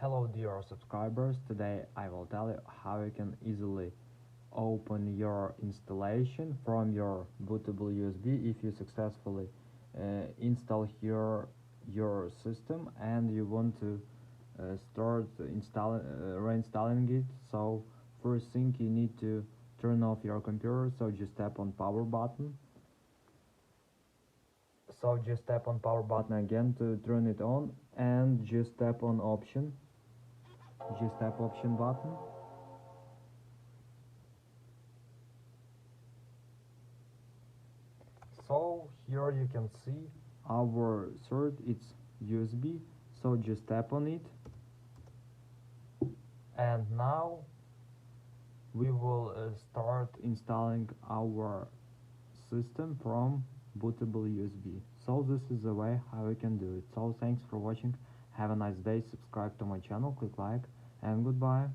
Hello dear subscribers, today I will tell you how you can easily open your installation from your bootable USB if you successfully install your system and you want to start reinstalling it. So first thing, you need to turn off your computer, so just tap on power button. So just tap on power button again to turn it on, and just tap on option. Just tap option button. So here you can see our cert, it's USB, so just tap on it, and now we will start installing our system from bootable USB. So this is the way how you can do it. So thanks for watching, have a nice day, subscribe to my channel, click like, and goodbye.